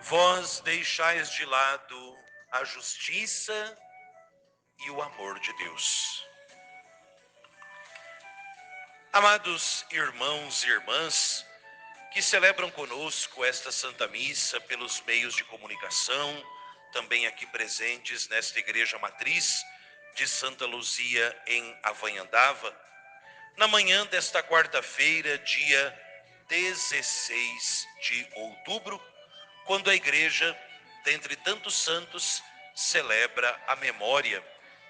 Vós deixais de lado a justiça e o amor de Deus. Amados irmãos e irmãs que celebram conosco esta Santa Missa pelos meios de comunicação, também aqui presentes nesta Igreja Matriz de Santa Luzia em Avanhandava, na manhã desta quarta-feira, dia 16 de outubro, quando a Igreja, dentre tantos santos, celebra a memória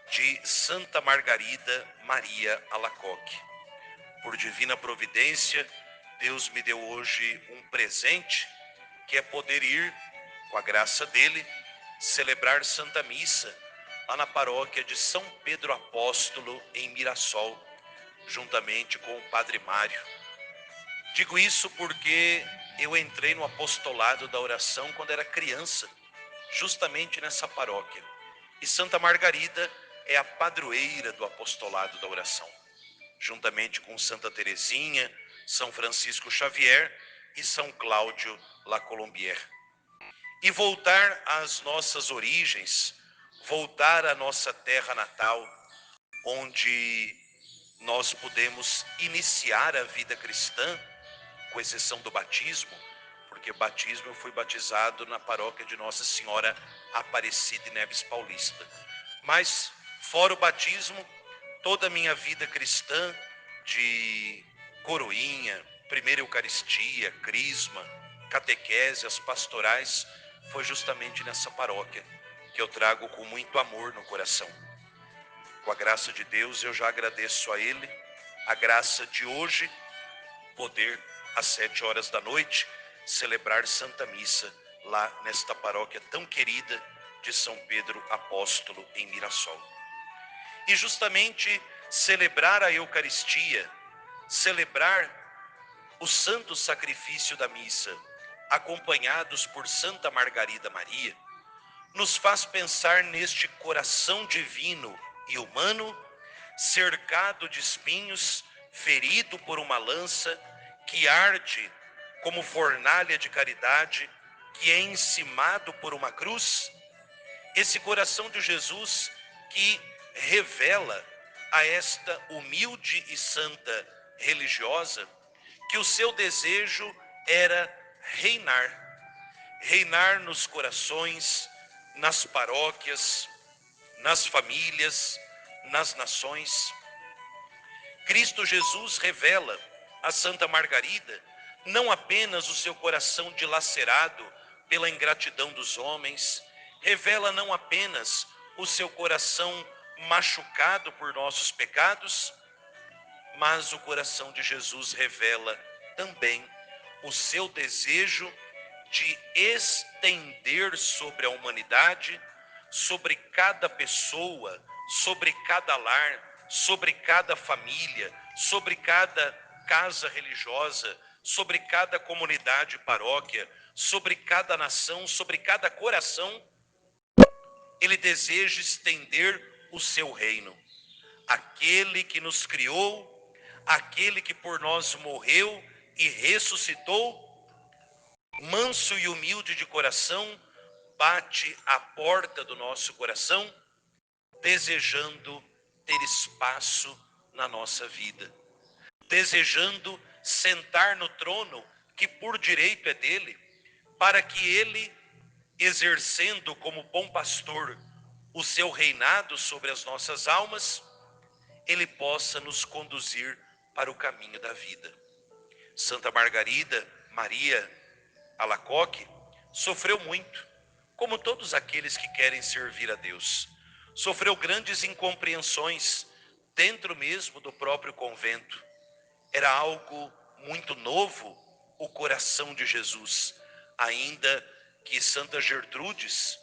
de Santa Margarida Maria Alacoque. Por divina providência, Deus me deu hoje um presente, que é poder ir, com a graça dele, celebrar Santa Missa lá na paróquia de São Pedro Apóstolo, em Mirassol, juntamente com o Padre Mário. Digo isso porque eu entrei no apostolado da oração quando era criança, justamente nessa paróquia. E Santa Margarida é a padroeira do apostolado da oração, juntamente com Santa Teresinha, São Francisco Xavier e São Cláudio La Colombière. E voltar às nossas origens, voltar à nossa terra natal, onde nós podemos iniciar a vida cristã, com exceção do batismo, porque batismo eu fui batizado na paróquia de Nossa Senhora Aparecida em Neves Paulista. Mas, fora o batismo, toda a minha vida cristã, de coroinha, primeira Eucaristia, crisma, catequese, as pastorais, foi justamente nessa paróquia que eu trago com muito amor no coração. Com a graça de Deus, eu já agradeço a Ele a graça de hoje poder, às 7 horas da noite, celebrar Santa Missa lá nesta paróquia tão querida de São Pedro Apóstolo em Mirassol. E justamente celebrar a Eucaristia, celebrar o santo sacrifício da missa, acompanhados por Santa Margarida Maria, nos faz pensar neste coração divino e humano, cercado de espinhos, ferido por uma lança, que arde como fornalha de caridade, que é encimado por uma cruz. Esse coração de Jesus que revela a esta humilde e santa religiosa que o seu desejo era reinar nos corações, nas paróquias, nas famílias, nas nações. Cristo Jesus revela a Santa Margarida não apenas o seu coração dilacerado pela ingratidão dos homens, revela não apenas o seu coração machucado por nossos pecados, mas o coração de Jesus revela também o seu desejo de estender sobre a humanidade, sobre cada pessoa, sobre cada lar, sobre cada família, sobre cada casa religiosa, sobre cada comunidade, paróquia, sobre cada nação, sobre cada coração. Ele deseja estender o seu reino. Aquele que nos criou, aquele que por nós morreu e ressuscitou, manso e humilde de coração, bate à porta do nosso coração, desejando ter espaço na nossa vida, desejando sentar no trono que por direito é dele, para que ele, exercendo como bom pastor o seu reinado sobre as nossas almas, ele possa nos conduzir para o caminho da vida. Santa Margarida Maria Alacoque sofreu muito, como todos aqueles que querem servir a Deus. Sofreu grandes incompreensões dentro mesmo do próprio convento. Era algo muito novo o coração de Jesus, ainda que Santa Gertrudes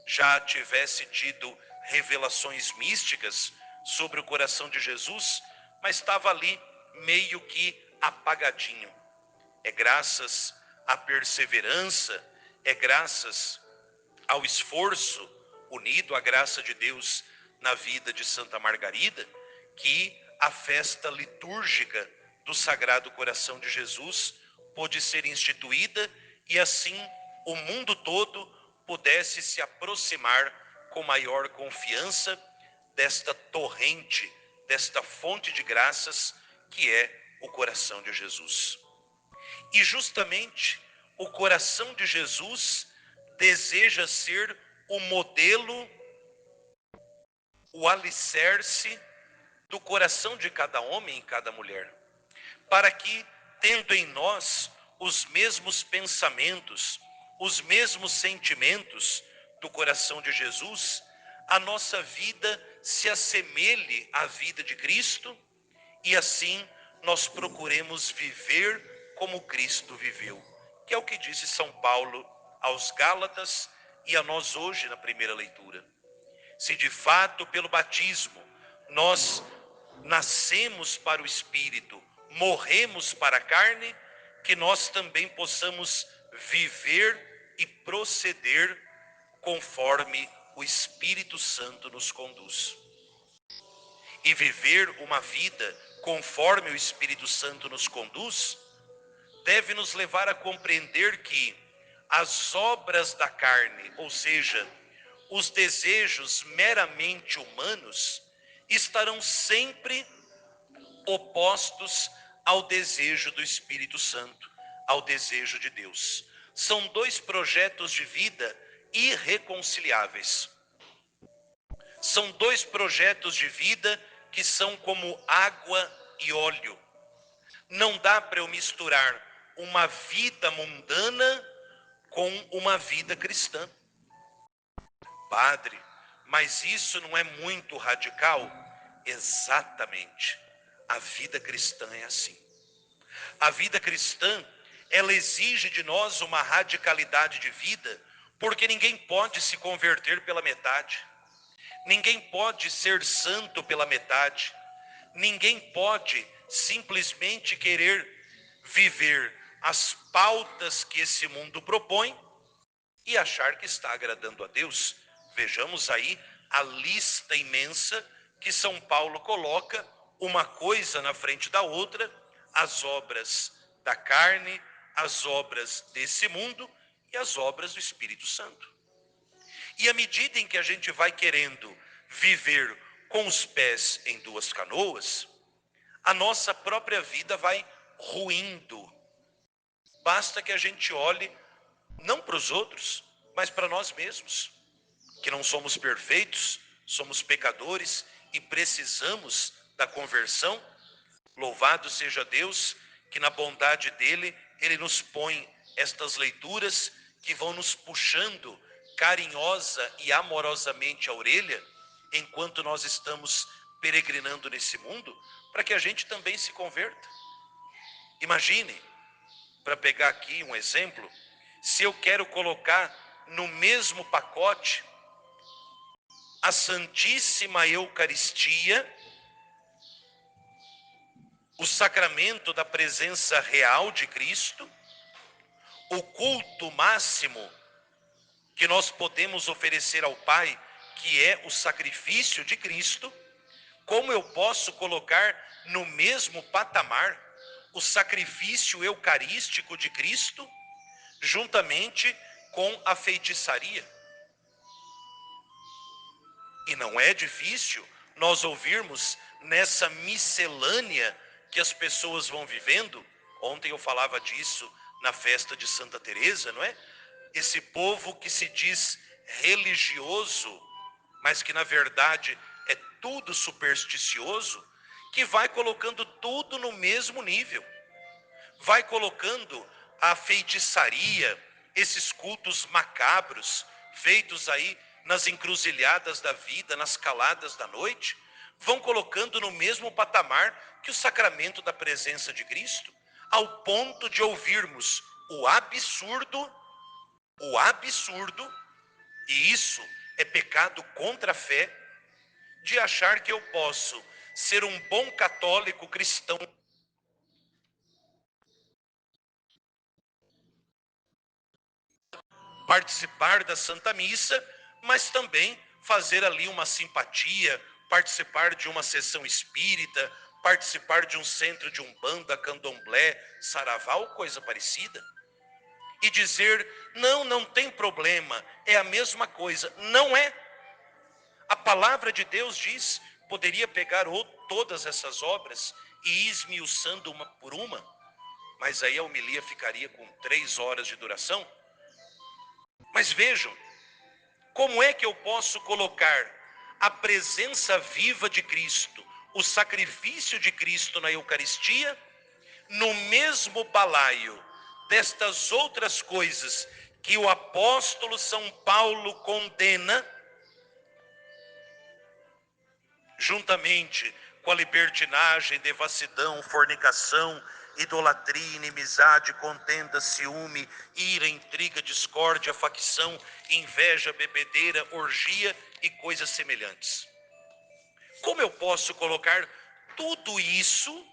já tivesse tido revelações místicas sobre o coração de Jesus, mas estava ali meio que apagadinho. É graças à perseverança, é graças ao esforço unido à graça de Deus na vida de Santa Margarida, que a festa litúrgica do Sagrado Coração de Jesus pôde ser instituída e assim o mundo todo pudesse se aproximar com maior confiança desta torrente, desta fonte de graças que é o coração de Jesus. E justamente o coração de Jesus deseja ser o modelo, o alicerce do coração de cada homem e cada mulher, para que, tendo em nós os mesmos pensamentos, os mesmos sentimentos do coração de Jesus, a nossa vida se assemelhe à vida de Cristo e assim nós procuremos viver como Cristo viveu, que é o que disse São Paulo aos Gálatas e a nós hoje na primeira leitura. Se de fato pelo batismo nós nascemos para o Espírito, morremos para a carne, que nós também possamos viver e proceder conforme o Espírito Santo nos conduz. E viver uma vida conforme o Espírito Santo nos conduz, deve nos levar a compreender que as obras da carne, ou seja, os desejos meramente humanos, estarão sempre opostos ao desejo do Espírito Santo, ao desejo de Deus. São dois projetos de vida irreconciliáveis. São dois projetos de vida que são como água e óleo. Não dá para eu misturar uma vida mundana com uma vida cristã. Padre, mas isso não é muito radical? Exatamente. A vida cristã é assim. A vida cristã, ela exige de nós uma radicalidade de vida, porque ninguém pode se converter pela metade. Ninguém pode ser santo pela metade. Ninguém pode simplesmente querer viver as pautas que esse mundo propõe e achar que está agradando a Deus. Vejamos aí a lista imensa que São Paulo coloca, uma coisa na frente da outra, as obras da carne, as obras desse mundo e as obras do Espírito Santo. E à medida em que a gente vai querendo viver com os pés em duas canoas, a nossa própria vida vai ruindo. Basta que a gente olhe não para os outros, mas para nós mesmos, que não somos perfeitos, somos pecadores e precisamos da conversão. Louvado seja Deus, que na bondade dele, ele nos põe estas leituras que vão nos puxando carinhosa e amorosamente a orelha, enquanto nós estamos peregrinando nesse mundo, para que a gente também se converta. Imagine, para pegar aqui um exemplo, se eu quero colocar no mesmo pacote a Santíssima Eucaristia, o sacramento da presença real de Cristo, o culto máximo que nós podemos oferecer ao Pai, que é o sacrifício de Cristo, como eu posso colocar no mesmo patamar o sacrifício eucarístico de Cristo, juntamente com a feitiçaria? E não é difícil nós ouvirmos nessa miscelânea que as pessoas vão vivendo. Ontem eu falava disso na festa de Santa Teresa, não é? Esse povo que se diz religioso, mas que na verdade é tudo supersticioso, que vai colocando tudo no mesmo nível. Vai colocando a feitiçaria, esses cultos macabros, feitos aí nas encruzilhadas da vida, nas caladas da noite, vão colocando no mesmo patamar que o sacramento da presença de Cristo, ao ponto de ouvirmos o absurdo, e isso é pecado contra a fé, de achar que eu posso ser um bom católico cristão, participar da Santa Missa, mas também fazer ali uma simpatia, participar de uma sessão espírita, participar de um centro de umbanda, candomblé, saravá ou coisa parecida. e dizer, não, não tem problema, é a mesma coisa. Não é. A palavra de Deus diz, poderia pegar todas essas obras e ir esmiuçando uma por uma, mas aí a homilia ficaria com 3 horas de duração. Mas vejam, como é que eu posso colocar a presença viva de Cristo, o sacrifício de Cristo na Eucaristia, no mesmo balaio destas outras coisas que o apóstolo São Paulo condena, juntamente com a libertinagem, devassidão, fornicação, idolatria, inimizade, contenda, ciúme, ira, intriga, discórdia, facção, inveja, bebedeira, orgia e coisas semelhantes. Como eu posso colocar tudo isso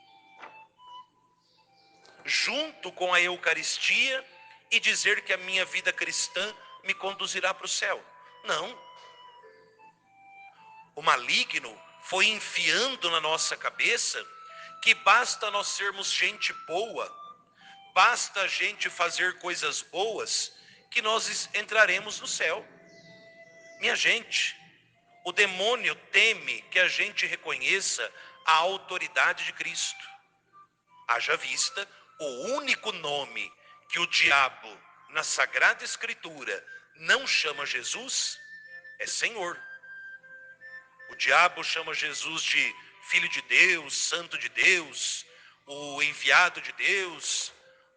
junto com a Eucaristia e dizer que a minha vida cristã me conduzirá para o céu? Não. O maligno foi enfiando na nossa cabeça que basta nós sermos gente boa, basta a gente fazer coisas boas, que nós entraremos no céu. Minha gente, o demônio teme que a gente reconheça a autoridade de Cristo. Haja vista o único nome que o diabo, na Sagrada Escritura, não chama Jesus, é Senhor. O diabo chama Jesus de Filho de Deus, Santo de Deus, o enviado de Deus,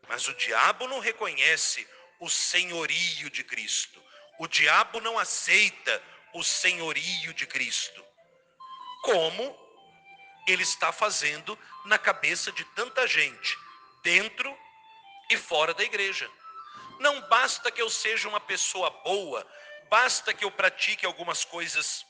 mas o diabo não reconhece o senhorio de Cristo. O diabo não aceita o senhorio de Cristo, como ele está fazendo na cabeça de tanta gente, dentro e fora da igreja. Não basta que eu seja uma pessoa boa, basta que eu pratique algumas coisas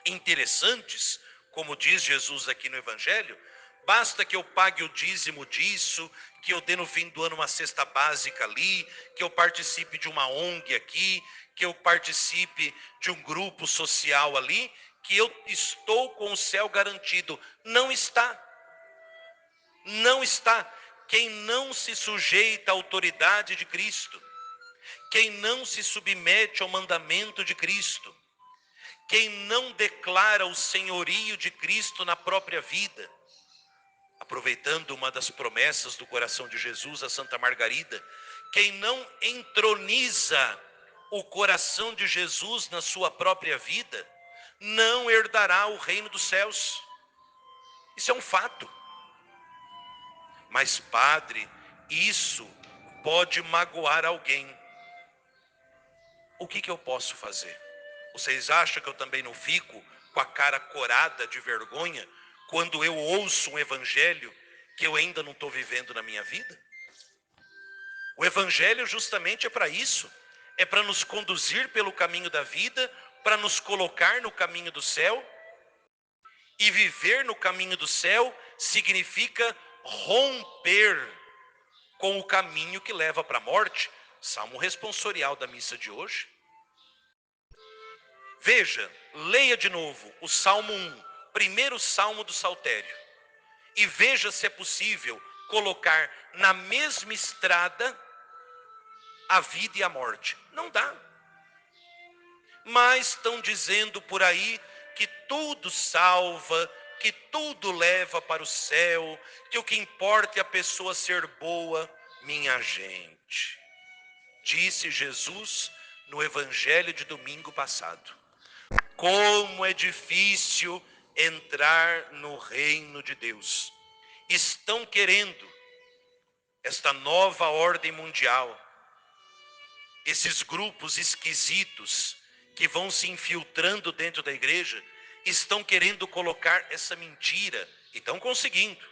interessantes, como diz Jesus aqui no Evangelho, basta que eu pague o dízimo disso, que eu dê no fim do ano uma cesta básica ali, que eu participe de uma ONG aqui, que eu participe de um grupo social ali, que eu estou com o céu garantido. Não está. Não está. Quem não se sujeita à autoridade de Cristo, quem não se submete ao mandamento de Cristo, quem não declara o senhorio de Cristo na própria vida, aproveitando uma das promessas do coração de Jesus a Santa Margarida, quem não entroniza o coração de Jesus na sua própria vida, não herdará o reino dos céus. Isso é um fato. Mas, padre, isso pode magoar alguém. O que eu posso fazer? Vocês acham que eu também não fico com a cara corada de vergonha quando eu ouço um evangelho que eu ainda não estou vivendo na minha vida? O evangelho justamente é para isso. É para nos conduzir pelo caminho da vida, para nos colocar no caminho do céu. E viver no caminho do céu significa romper com o caminho que leva para a morte. Salmo responsorial da missa de hoje. Veja, leia de novo o Salmo 1, primeiro salmo do Saltério, e veja se é possível colocar na mesma estrada a vida e a morte. Não dá. Mas estão dizendo por aí que tudo salva, que tudo leva para o céu, que o que importa é a pessoa ser boa. Minha gente, disse Jesus no Evangelho de domingo passado, como é difícil entrar no reino de Deus. Estão querendo esta nova ordem mundial, esses grupos esquisitos que vão se infiltrando dentro da igreja, estão querendo colocar essa mentira, e estão conseguindo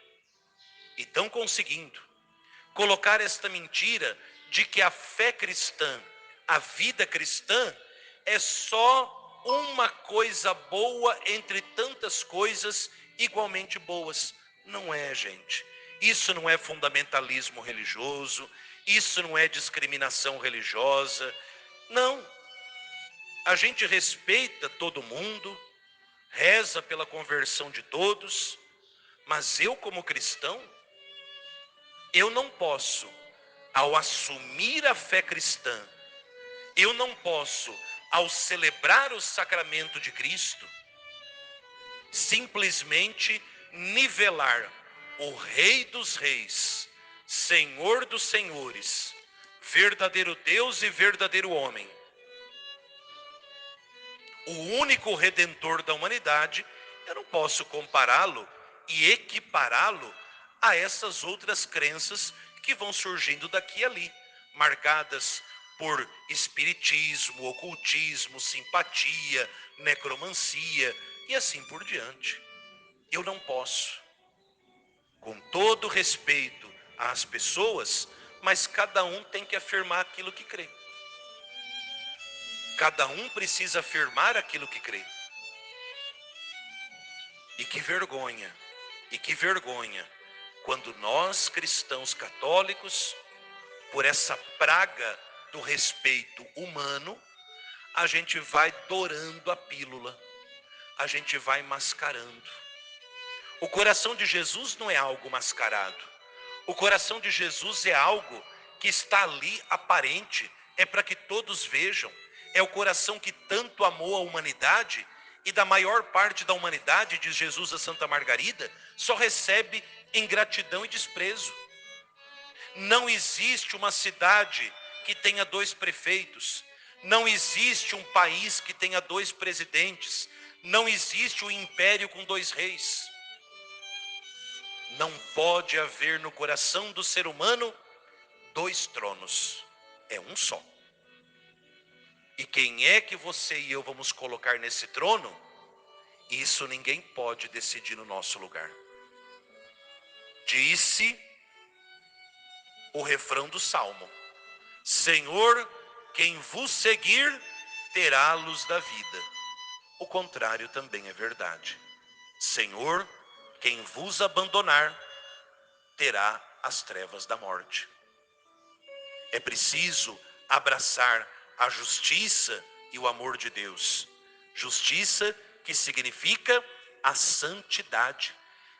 colocar esta mentira de que a fé cristã, a vida cristã, é só uma coisa boa entre tantas coisas igualmente boas. Não é, gente. Isso não é fundamentalismo religioso, isso não é discriminação religiosa. Não. A gente respeita todo mundo, reza pela conversão de todos, mas eu, como cristão, eu não posso ao assumir a fé cristã, eu não posso, ao celebrar o sacramento de Cristo, simplesmente nivelar o Rei dos Reis, Senhor dos Senhores, verdadeiro Deus e verdadeiro homem, o único Redentor da humanidade. Eu não posso compará-lo e equipará-lo a essas outras crenças que vão surgindo daqui e ali, marcadas por espiritismo, ocultismo, simpatia, necromancia e assim por diante. Eu não posso, com todo respeito às pessoas, mas cada um tem que afirmar aquilo que crê. Cada um precisa afirmar aquilo que crê. E que vergonha, quando nós cristãos católicos, por essa praga do respeito humano, a gente vai dourando a pílula, a gente vai mascarando. O coração de Jesus não é algo mascarado. O coração de Jesus é algo que está ali aparente, é para que todos vejam. É o coração que tanto amou a humanidade, e da maior parte da humanidade, diz Jesus a Santa Margarida, só recebe ingratidão e desprezo. Não existe uma cidade que tenha 2 prefeitos, não existe um país que tenha 2 presidentes, não existe um império com 2 reis. Não pode haver no coração do ser humano 2 tronos, é um só. E quem é que você e eu vamos colocar nesse trono? Isso ninguém pode decidir no nosso lugar. Disse o refrão do Salmo: Senhor, quem vos seguir terá a luz da vida. O contrário também é verdade. Senhor, quem vos abandonar terá as trevas da morte. É preciso abraçar a justiça e o amor de Deus. Justiça que significa a santidade.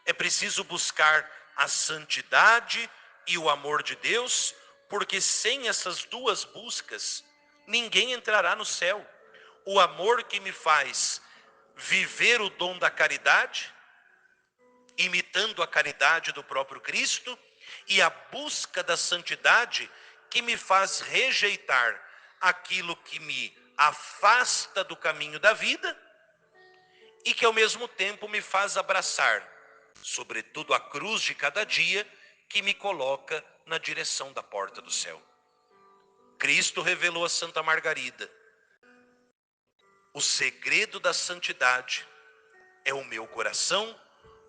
É preciso buscar a santidade e o amor de Deus, porque sem essas 2 buscas, ninguém entrará no céu. O amor que me faz viver o dom da caridade, imitando a caridade do próprio Cristo, e a busca da santidade que me faz rejeitar aquilo que me afasta do caminho da vida e que ao mesmo tempo me faz abraçar, sobretudo, a cruz de cada dia que me coloca na direção da porta do céu. Cristo revelou a Santa Margarida: o segredo da santidade é o meu coração,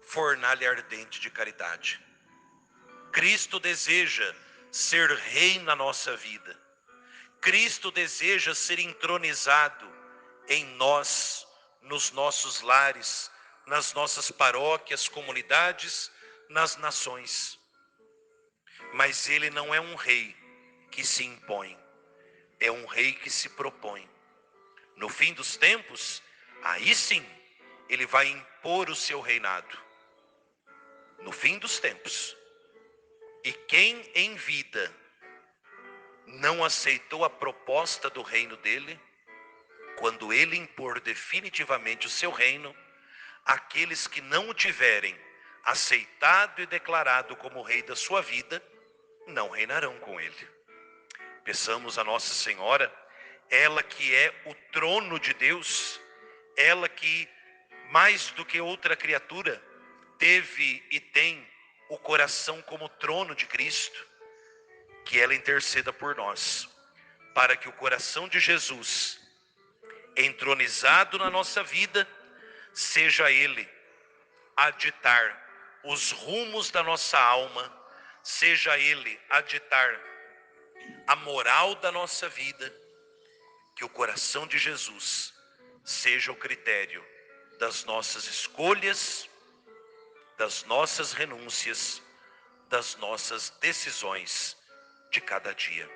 fornalha ardente de caridade. Cristo deseja ser rei na nossa vida. Cristo deseja ser entronizado em nós, nos nossos lares, nas nossas paróquias, comunidades, nas nações. Mas ele não é um rei que se impõe, é um rei que se propõe. No fim dos tempos, aí sim, ele vai impor o seu reinado. No fim dos tempos. E quem em vida não aceitou a proposta do reino dele, quando ele impor definitivamente o seu reino, aqueles que não o tiverem aceitado e declarado como rei da sua vida, não reinarão com ele. Peçamos a Nossa Senhora, ela que é o trono de Deus, ela que, mais do que outra criatura, teve e tem o coração como trono de Cristo, que ela interceda por nós, para que o coração de Jesus, entronizado na nossa vida, seja ele a ditar os rumos da nossa alma, seja ele a ditar a moral da nossa vida, que o coração de Jesus seja o critério das nossas escolhas, das nossas renúncias, das nossas decisões de cada dia.